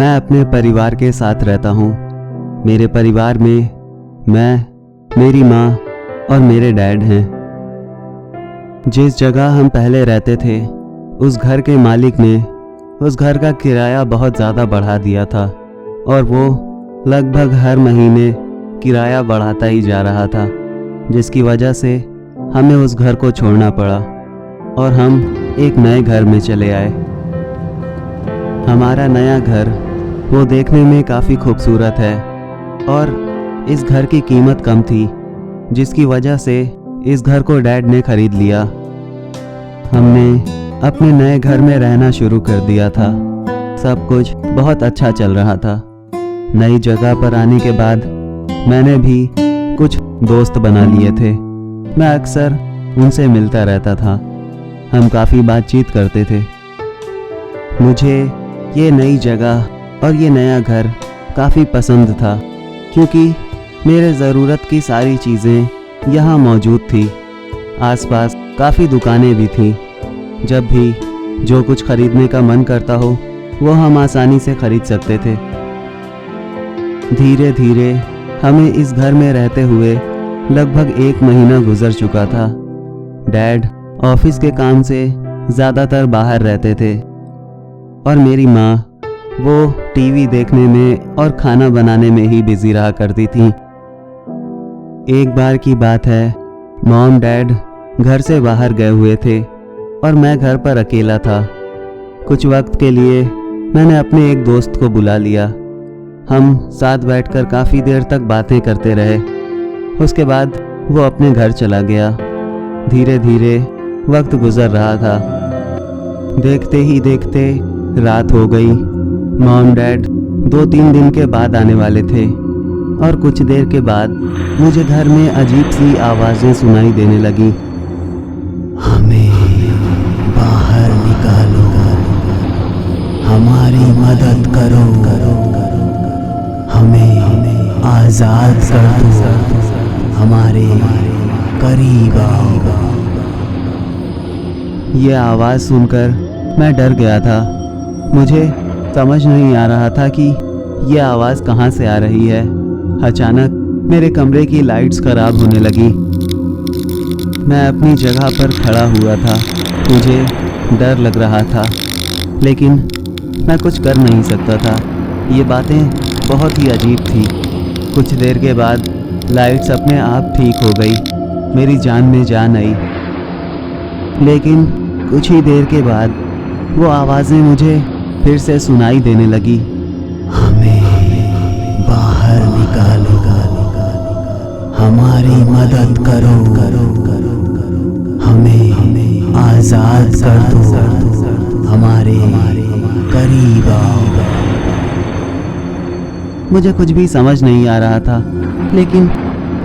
मैं अपने परिवार के साथ रहता हूँ। मेरे परिवार में मैं, मेरी माँ और मेरे डैड हैं। जिस जगह हम पहले रहते थे उस घर के मालिक ने उस घर का किराया बहुत ज़्यादा बढ़ा दिया था और वो लगभग हर महीने किराया बढ़ाता ही जा रहा था, जिसकी वजह से हमें उस घर को छोड़ना पड़ा और हम एक नए घर में चले आए। हमारा नया घर वो देखने में काफ़ी खूबसूरत है और इस घर की कीमत कम थी, जिसकी वजह से इस घर को डैड ने खरीद लिया। हमने अपने नए घर में रहना शुरू कर दिया था। सब कुछ बहुत अच्छा चल रहा था। नई जगह पर आने के बाद मैंने भी कुछ दोस्त बना लिए थे। मैं अक्सर उनसे मिलता रहता था। हम काफ़ी बातचीत करते थे। मुझे ये नई जगह और ये नया घर काफ़ी पसंद था क्योंकि मेरे ज़रूरत की सारी चीज़ें यहाँ मौजूद थी। आसपास काफ़ी दुकानें भी थीं। जब भी जो कुछ खरीदने का मन करता हो वो हम आसानी से खरीद सकते थे। धीरे धीरे हमें इस घर में रहते हुए लगभग 1 महीना गुजर चुका था। डैड ऑफिस के काम से ज़्यादातर बाहर रहते थे और मेरी माँ वो टीवी देखने में और खाना बनाने में ही बिजी रहा करती थी। एक बार की बात है, मॉम डैड घर से बाहर गए हुए थे और मैं घर पर अकेला था। कुछ वक्त के लिए मैंने अपने एक दोस्त को बुला लिया। हम साथ बैठकर काफ़ी देर तक बातें करते रहे। उसके बाद वो अपने घर चला गया। धीरे धीरे वक्त गुजर रहा था। देखते ही देखते रात हो गई। मॉम डैड 2-3 दिन के बाद आने वाले थे और कुछ देर के बाद मुझे घर में अजीब सी आवाज़ें सुनाई देने लगी। हमें बाहर निकालो, हमारी मदद करो, हमें आज़ाद कर दो, हमारे करीब आओ। ये आवाज़ सुनकर मैं डर गया था। मुझे समझ नहीं आ रहा था कि ये आवाज़ कहाँ से आ रही है। अचानक मेरे कमरे की लाइट्स खराब होने लगी। मैं अपनी जगह पर खड़ा हुआ था। मुझे डर लग रहा था लेकिन मैं कुछ कर नहीं सकता था। ये बातें बहुत ही अजीब थी। कुछ देर के बाद लाइट्स अपने आप ठीक हो गई। मेरी जान में जान आई। लेकिन कुछ ही देर के बाद वो आवाज़ें मुझे फिर से सुनाई देने लगी। हमें बाहर निकालो, हमारी मदद करो, हमें आज़ाद कर दो, हमारे करीब आओ। मुझे कुछ भी समझ नहीं आ रहा था लेकिन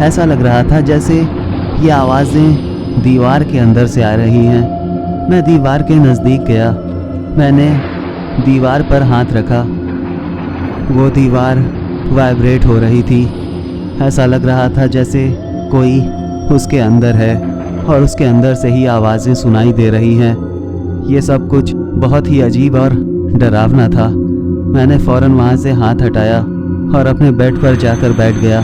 ऐसा लग रहा था जैसे ये आवाज़ें दीवार के अंदर से आ रही हैं। मैं दीवार के नज़दीक गया। मैंने दीवार पर हाथ रखा। वो दीवार वाइब्रेट हो रही थी। ऐसा लग रहा था जैसे कोई उसके अंदर है और उसके अंदर से ही आवाज़ें सुनाई दे रही हैं। ये सब कुछ बहुत ही अजीब और डरावना था। मैंने फ़ौरन वहाँ से हाथ हटाया और अपने बेड पर जाकर बैठ गया।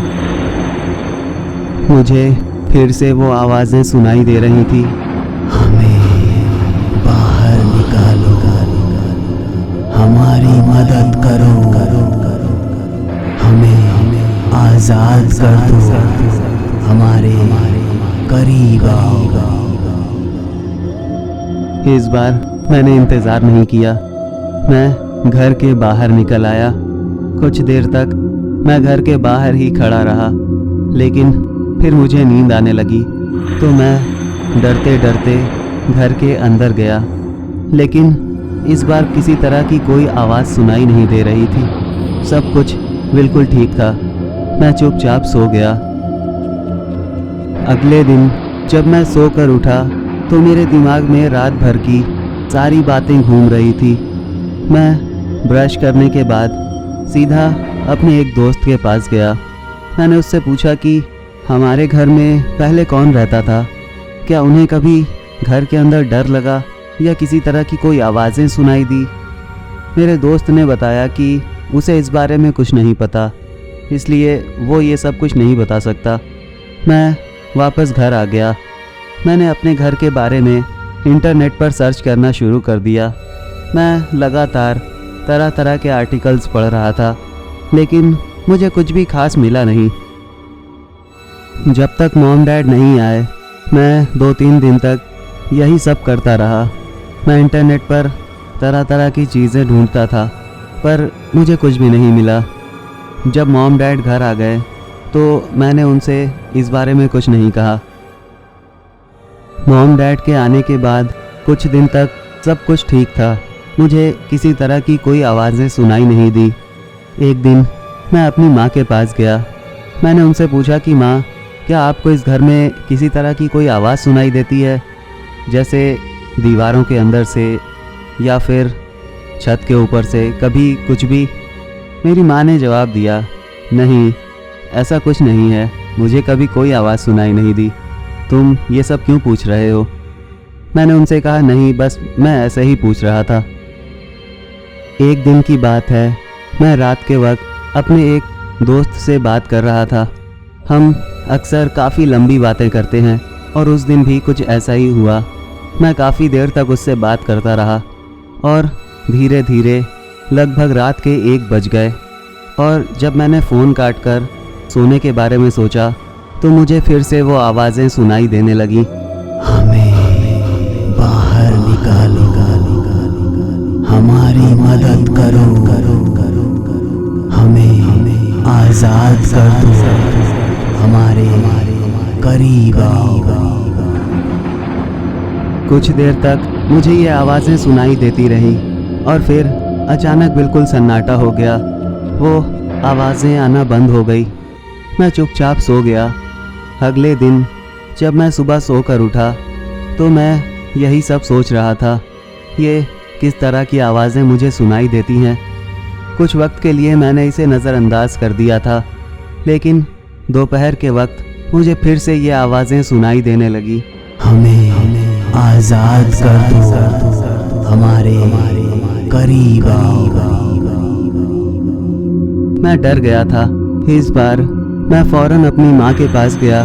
मुझे फिर से वो आवाज़ें सुनाई दे रही थी। हमें बाहर निकालो, हमारी मदद करो, हमें आज़ाद कर दो, हमारे करीब आओ। इस बार मैंने इंतज़ार नहीं किया। मैं घर के बाहर निकल आया। कुछ देर तक मैं घर के बाहर ही खड़ा रहा लेकिन फिर मुझे नींद आने लगी तो मैं डरते डरते घर के अंदर गया। लेकिन इस बार किसी तरह की कोई आवाज़ सुनाई नहीं दे रही थी। सब कुछ बिल्कुल ठीक था। मैं चुपचाप सो गया। अगले दिन जब मैं सोकर उठा तो मेरे दिमाग में रात भर की सारी बातें घूम रही थी। मैं ब्रश करने के बाद सीधा अपने एक दोस्त के पास गया। मैंने उससे पूछा कि हमारे घर में पहले कौन रहता था, क्या उन्हें कभी घर के अंदर डर लगा या किसी तरह की कोई आवाज़ें सुनाई दी। मेरे दोस्त ने बताया कि उसे इस बारे में कुछ नहीं पता, इसलिए वो ये सब कुछ नहीं बता सकता। मैं वापस घर आ गया। मैंने अपने घर के बारे में इंटरनेट पर सर्च करना शुरू कर दिया। मैं लगातार तरह तरह के आर्टिकल्स पढ़ रहा था, लेकिन मुझे कुछ भी खास मिला नहीं। जब तक मॉम डैड नहीं आए, मैं 2-3 दिन तक यही सब करता रहा। मैं इंटरनेट पर तरह तरह की चीज़ें ढूंढता था, पर मुझे कुछ भी नहीं मिला। जब मॉम डैड घर आ गए तो मैंने उनसे इस बारे में कुछ नहीं कहा। मॉम डैड के आने के बाद कुछ दिन तक सब कुछ ठीक था। मुझे किसी तरह की कोई आवाज़ें सुनाई नहीं दी। एक दिन मैं अपनी माँ के पास गया। मैंने उनसे पूछा कि माँ, क्या आपको इस घर में किसी तरह की कोई आवाज़ सुनाई देती है, जैसे दीवारों के अंदर से या फिर छत के ऊपर से, कभी कुछ भी? मेरी माँ ने जवाब दिया, नहीं, ऐसा कुछ नहीं है, मुझे कभी कोई आवाज़ सुनाई नहीं दी। तुम ये सब क्यों पूछ रहे हो? मैंने उनसे कहा, नहीं, बस मैं ऐसे ही पूछ रहा था। एक दिन की बात है, मैं रात के वक्त अपने एक दोस्त से बात कर रहा था। हम अक्सर काफ़ी लंबी बातें करते हैं और उस दिन भी कुछ ऐसा ही हुआ। मैं काफ़ी देर तक उससे बात करता रहा और धीरे धीरे लगभग रात के 1 बज गए। और जब मैंने फ़ोन काट कर सोने के बारे में सोचा तो मुझे फिर से वो आवाज़ें सुनाई देने लगी। हमें बाहर निकालो, हमारी मदद करो, हमें आज़ाद कर दो, हमारे करीब आओ। कुछ देर तक मुझे ये आवाज़ें सुनाई देती रहीं और फिर अचानक बिल्कुल सन्नाटा हो गया। वो आवाज़ें आना बंद हो गई। मैं चुपचाप सो गया। अगले दिन जब मैं सुबह सोकर उठा तो मैं यही सब सोच रहा था, ये किस तरह की आवाज़ें मुझे सुनाई देती हैं। कुछ वक्त के लिए मैंने इसे नज़रअंदाज कर दिया था, लेकिन दोपहर के वक्त मुझे फिर से ये आवाज़ें सुनाई देने लगी। हमें आज़ाद कर दो, हमारे करीब आओ। मैं डर गया था। इस बार मैं फ़ौरन अपनी माँ के पास गया।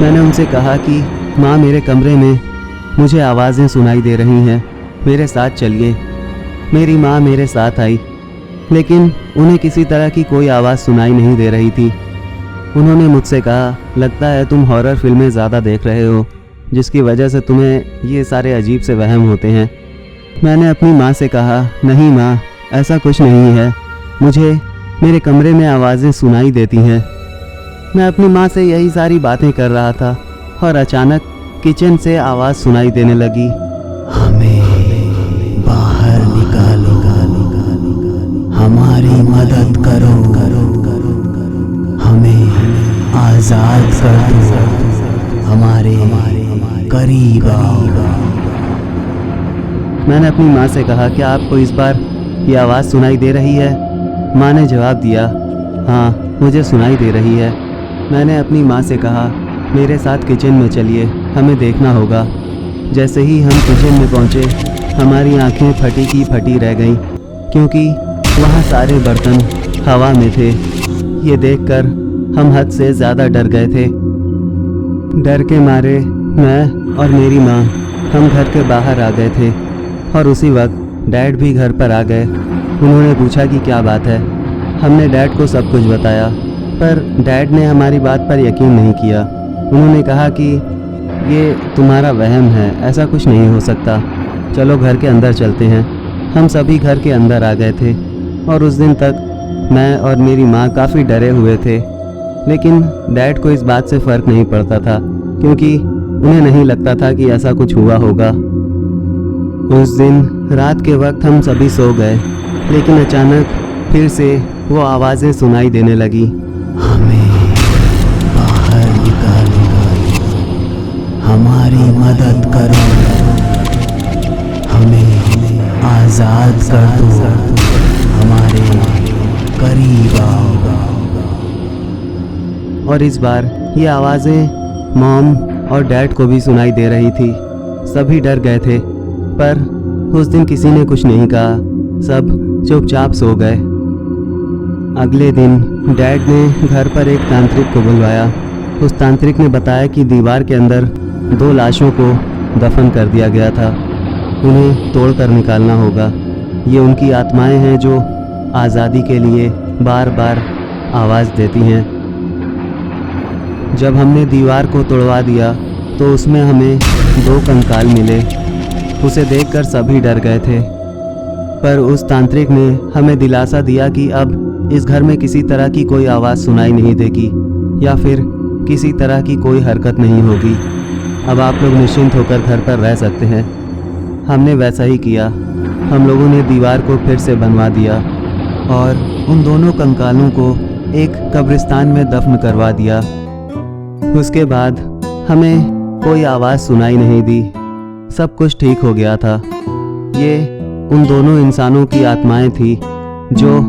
मैंने उनसे कहा कि माँ, मेरे कमरे में मुझे आवाज़ें सुनाई दे रही हैं, मेरे साथ चलिए। मेरी माँ मेरे साथ आई, लेकिन उन्हें किसी तरह की कोई आवाज़ सुनाई नहीं दे रही थी। उन्होंने मुझसे कहा, लगता है तुम हॉरर फिल्में ज़्यादा देख रहे हो, जिसकी वजह से तुम्हें ये सारे अजीब से वहम होते हैं। मैंने अपनी माँ से कहा, नहीं माँ, ऐसा कुछ नहीं है, मुझे मेरे कमरे में आवाज़ें सुनाई देती हैं। मैं अपनी माँ से यही सारी बातें कर रहा था और अचानक किचन से आवाज़ सुनाई देने लगी। हमें बाहर निकालो, हमारी मदद करो, हमें आज़ाद कर दो, हमारे करीब आओ। मैंने अपनी माँ से कहा, क्या आपको इस बार ये आवाज़ सुनाई दे रही है? माँ ने जवाब दिया, हाँ, मुझे सुनाई दे रही है। मैंने अपनी माँ से कहा, मेरे साथ किचन में चलिए, हमें देखना होगा। जैसे ही हम किचन में पहुँचे, हमारी आंखें फटी की फटी रह गईं, क्योंकि वहाँ सारे बर्तन हवा में थे। ये देखकर हम हद से ज़्यादा डर गए थे। डर के मारे मैं और मेरी माँ हम घर के बाहर आ गए थे और उसी वक्त डैड भी घर पर आ गए। उन्होंने पूछा कि क्या बात है। हमने डैड को सब कुछ बताया, पर डैड ने हमारी बात पर यकीन नहीं किया। उन्होंने कहा कि ये तुम्हारा वहम है, ऐसा कुछ नहीं हो सकता, चलो घर के अंदर चलते हैं। हम सभी घर के अंदर आ गए थे और उस दिन तक मैं और मेरी माँ काफ़ी डरे हुए थे, लेकिन डैड को इस बात से फ़र्क नहीं पड़ता था, क्योंकि उन्हें नहीं लगता था कि ऐसा कुछ हुआ होगा। उस दिन रात के वक्त हम सभी सो गए, लेकिन अचानक फिर से वो आवाज़ें सुनाई देने लगी। हमें बाहर निकालो, हमारी मदद करो, हमें आज़ाद कर दो, हमारे करीब आओ। और इस बार ये आवाज़ें मॉम और डैड को भी सुनाई दे रही थी। सभी डर गए थे, पर उस दिन किसी ने कुछ नहीं कहा, सब चुपचाप सो गए। अगले दिन डैड ने घर पर एक तांत्रिक को बुलवाया। उस तांत्रिक ने बताया कि दीवार के अंदर 2 लाशों को दफन कर दिया गया था, उन्हें तोड़कर निकालना होगा। ये उनकी आत्माएं हैं जो आज़ादी के लिए बार बार आवाज़ देती हैं। जब हमने दीवार को तोड़वा दिया तो उसमें हमें 2 कंकाल मिले। उसे देखकर सभी डर गए थे, पर उस तांत्रिक ने हमें दिलासा दिया कि अब इस घर में किसी तरह की कोई आवाज़ सुनाई नहीं देगी या फिर किसी तरह की कोई हरकत नहीं होगी। अब आप लोग निश्चिंत होकर घर पर रह सकते हैं। हमने वैसा ही किया। हम लोगों ने दीवार को फिर से बनवा दिया और उन दोनों कंकालों को एक कब्रिस्तान में दफन करवा दिया। उसके बाद हमें कोई आवाज़ सुनाई नहीं दी, सब कुछ ठीक हो गया था। ये उन दोनों इंसानों की आत्माएं थी जो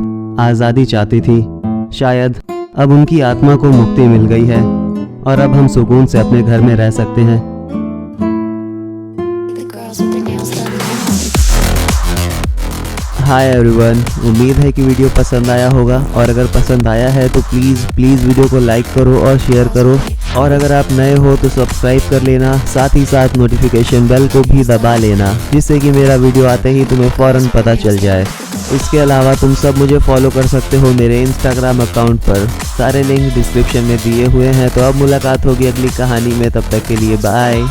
आज़ादी चाहती थी। शायद अब उनकी आत्मा को मुक्ति मिल गई है और अब हम सुकून से अपने घर में रह सकते हैं। हाय एवरीवन, उम्मीद है कि वीडियो पसंद आया होगा और अगर पसंद आया है तो प्लीज़ वीडियो को लाइक करो और शेयर करो, और अगर आप नए हो तो सब्सक्राइब कर लेना, साथ ही साथ नोटिफिकेशन बेल को भी दबा लेना, जिससे कि मेरा वीडियो आते ही तुम्हें फ़ौरन पता चल जाए। इसके अलावा तुम सब मुझे फॉलो कर सकते हो मेरे इंस्टाग्राम अकाउंट पर, सारे लिंक डिस्क्रिप्शन में दिए हुए हैं। तो अब मुलाकात होगी अगली कहानी में, तब तक के लिए बाय।